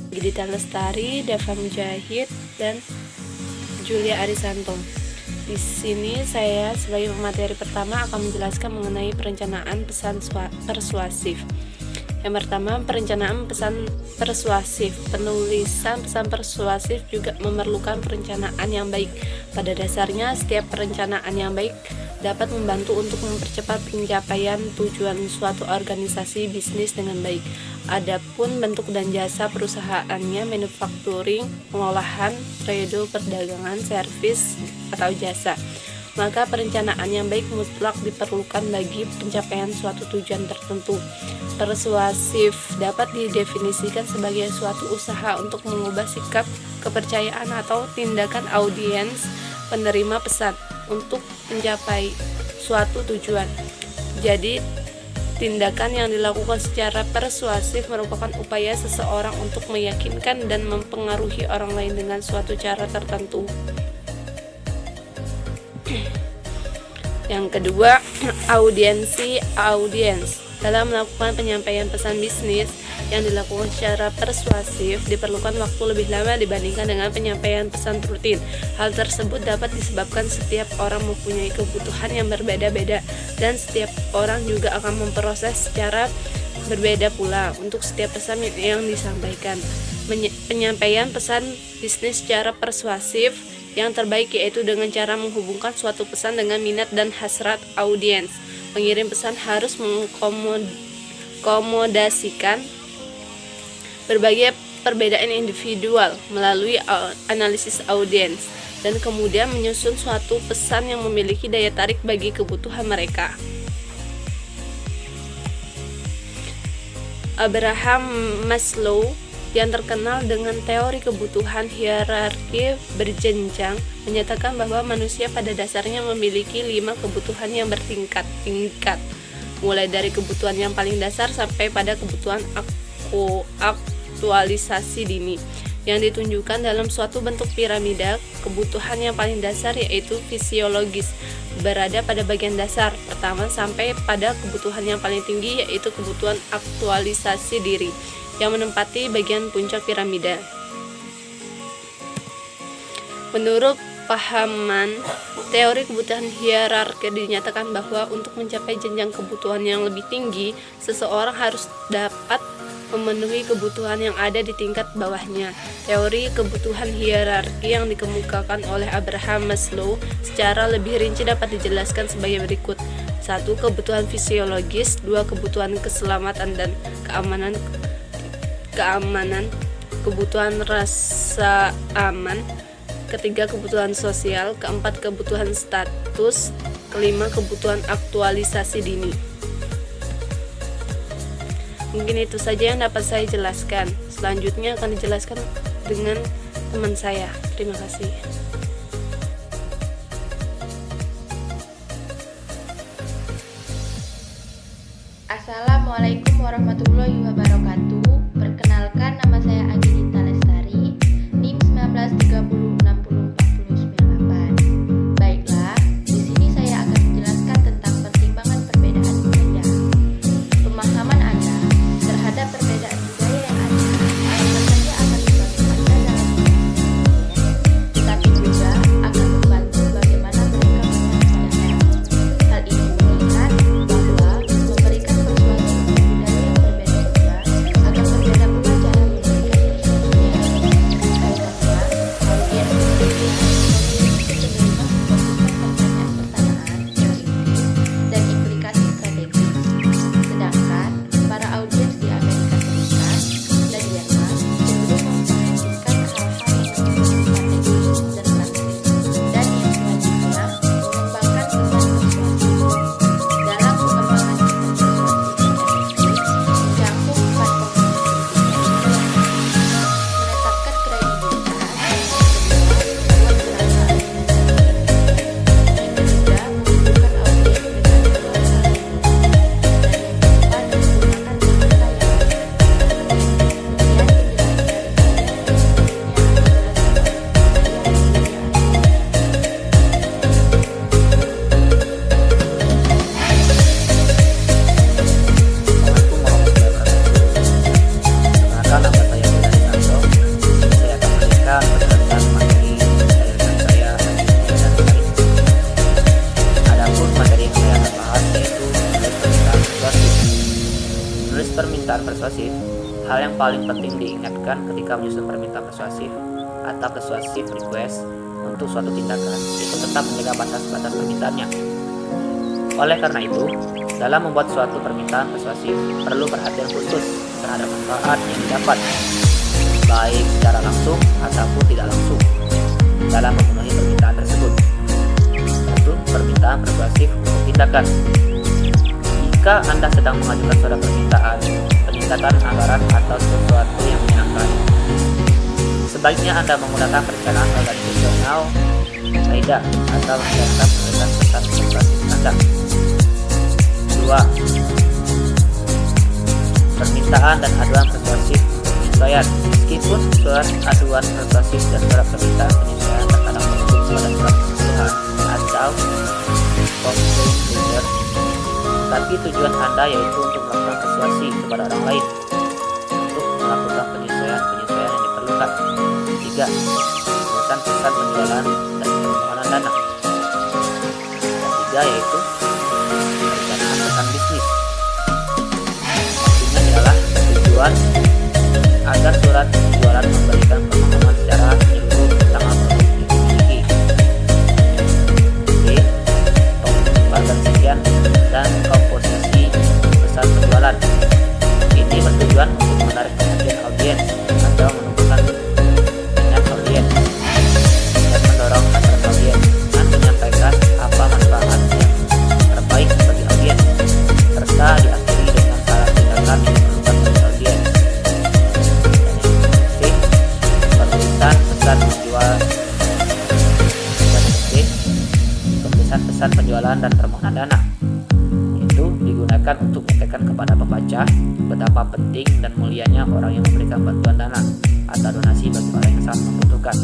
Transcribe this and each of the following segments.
Gidita Lestari, Deva Mujahid, dan Julia Arisanto. Di sini saya sebagai materi pertama akan menjelaskan mengenai perencanaan pesan persuasif. Yang pertama, perencanaan pesan persuasif. Penulisan pesan persuasif juga memerlukan perencanaan yang baik. Pada dasarnya, setiap perencanaan yang baik dapat membantu untuk mempercepat pencapaian tujuan suatu organisasi bisnis dengan baik. Adapun bentuk dan jasa perusahaannya, manufacturing, pengolahan, trade, perdagangan, servis, atau jasa, maka perencanaan yang baik mutlak diperlukan bagi pencapaian suatu tujuan tertentu. Persuasif dapat didefinisikan sebagai suatu usaha untuk mengubah sikap, kepercayaan, atau tindakan audiens penerima pesan untuk mencapai suatu tujuan. Jadi, tindakan yang dilakukan secara persuasif merupakan upaya seseorang untuk meyakinkan dan mempengaruhi orang lain dengan suatu cara tertentu. Yang kedua, audiens. Dalam melakukan penyampaian pesan bisnis yang dilakukan secara persuasif diperlukan waktu lebih lama dibandingkan dengan penyampaian pesan rutin. Hal tersebut dapat disebabkan setiap orang mempunyai kebutuhan yang berbeda-beda dan setiap orang juga akan memproses secara berbeda pula untuk setiap pesan yang disampaikan. Penyampaian pesan bisnis secara persuasif yang terbaik yaitu dengan cara menghubungkan suatu pesan dengan minat dan hasrat audiens. Pengirim pesan harus mengkomodasikan berbagai perbedaan individual melalui analisis audiens dan kemudian menyusun suatu pesan yang memiliki daya tarik bagi kebutuhan mereka. Abraham Maslow yang terkenal dengan teori kebutuhan hierarki berjenjang menyatakan bahwa manusia pada dasarnya memiliki 5 kebutuhan yang bertingkat-tingkat, mulai dari kebutuhan yang paling dasar sampai pada kebutuhan aktualisasi dini yang ditunjukkan dalam suatu bentuk piramida. Kebutuhan yang paling dasar yaitu fisiologis, berada pada bagian dasar pertama sampai pada kebutuhan yang paling tinggi yaitu kebutuhan aktualisasi diri yang menempati bagian puncak piramida. Menurut pahaman teori kebutuhan hierarki dinyatakan bahwa untuk mencapai jenjang kebutuhan yang lebih tinggi, seseorang harus dapat memenuhi kebutuhan yang ada di tingkat bawahnya. Teori kebutuhan hierarki yang dikemukakan oleh Abraham Maslow secara lebih rinci dapat dijelaskan sebagai berikut. 1. Kebutuhan fisiologis. 2. Kebutuhan keselamatan dan keamanan. Kebutuhan rasa aman. Ketiga, kebutuhan sosial. Keempat, kebutuhan status. Kelima, kebutuhan aktualisasi dini. Mungkin itu saja yang dapat saya jelaskan. Selanjutnya akan dijelaskan dengan teman saya. Terima kasih. Assalamualaikum warahmatullahi wabarakatuh. Perkenalkan, nama saya Gidita Lestari, NIM 19306048. Baiklah, di sini saya akan menjelaskan tentang pertimbangan perbedaan budaya. Pemahaman Anda terhadap perbedaan budaya yang ada tentu saja akan membantu Anda dalam mengerti, tetapi juga akan membantu bagaimana mereka menyelesaikannya. Hal ini melihat bahwa memberikan persuasi budaya yang berbeda juga akan Hal yang paling penting diingatkan ketika menyusun permintaan persuasif atau persuasive request untuk suatu tindakan, itu tetap menjaga batas-batas permintaannya. Oleh karena itu, dalam membuat suatu permintaan persuasif perlu perhatian khusus terhadap manfaat yang didapat, baik secara langsung ataupun tidak langsung, dalam memenuhi permintaan tersebut. Satu, permintaan persuasif untuk tindakan. Jika Anda sedang mengajukan suatu permintaan, peningkatan anggaran atau sesuatu yang menyenangkan, sebaiknya Anda menggunakan perencanaan organisasional AIDA atau menjalankan penulisan pesan persuasif Anda. 2. Permintaan dan aduan persuasif penyesuaian. Meskipun surat aduan persuasif dan surat permintaan penyesuaian terkadang merujuk pada surat keseluruhan atau complaint letter, tapi tujuan Anda yaitu untuk melakukan persuasi kepada orang lain untuk melakukan penyesuaian-penyesuaian yang diperlukan. 3. Penulisan pesan penjualan dan permohonan dana. Ketiga yaitu perencanaan pesan bisnis. Maksudnya adalah tujuan agar surat penjualan memberikan pemahaman secara menyeluruh tentang produk yang dimiliki. B. Pembagian dan komposisi pesan penjualan. Ini bertujuan untuk menarik perhatian audiens atau menumbuhkan minat audiens dan mendorong hasrat audiens dengan menyampaikan apa manfaat yang terbaik bagi audiens, serta diakhiri dengan saran tindakan yang diperlukan bagi audiens. Dan yang penulisan pesan penjualan. Penulisan pesan penjualan dan permohonan dana itu digunakan untuk menyampaikan kepada pembaca betapa penting dan mulianya orang yang memberikan bantuan dana atau donasi bagi orang yang sangat membutuhkan.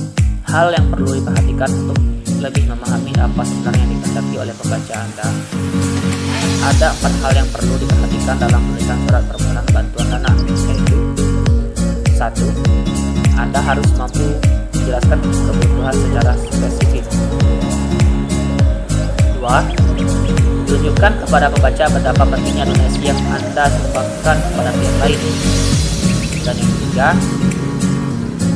Hal yang perlu diperhatikan untuk lebih memahami apa sebenarnya yang dikehendaki oleh pembaca Anda. Ada 4 hal yang perlu diperhatikan dalam penulisan surat permohonan bantuan dana, yaitu 1. Anda harus mampu menjelaskan kebutuhan secara spesifik. 2. Tunjukkan kepada pembaca betapa pentingnya donasi yang Anda sumbangkan kepada pihak lain. Dan yang ketiga,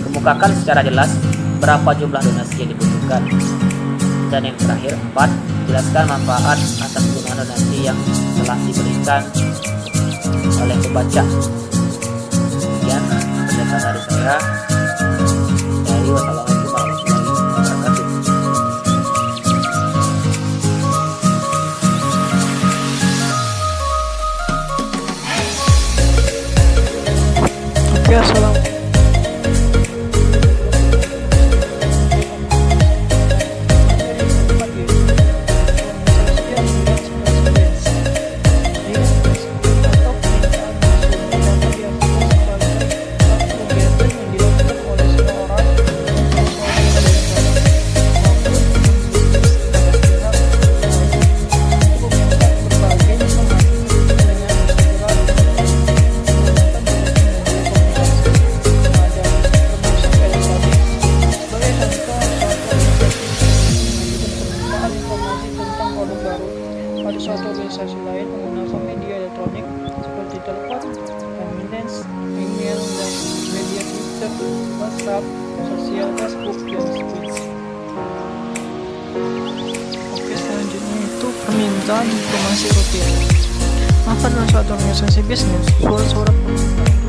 kemukakan secara jelas berapa jumlah donasi yang dibutuhkan. Dan yang terakhir, 4. Jelaskan manfaat atas gunaan donasi yang telah diberikan oleh pembaca. Sekian penjelasan dari saya. Wassalamualaikum warahmatullahi wabarakatuh. Oke, assalamualaikum. Pada suatu organisasi lain menggunakan media elektronik seperti telepon, convenience, email, dan media Twitter, WhatsApp, sosial Facebook, dan sebagainya. Oke, selanjutnya itu permintaan informasi rutin. Maka dalam suatu organisasi bisnis, surat-surat permintaan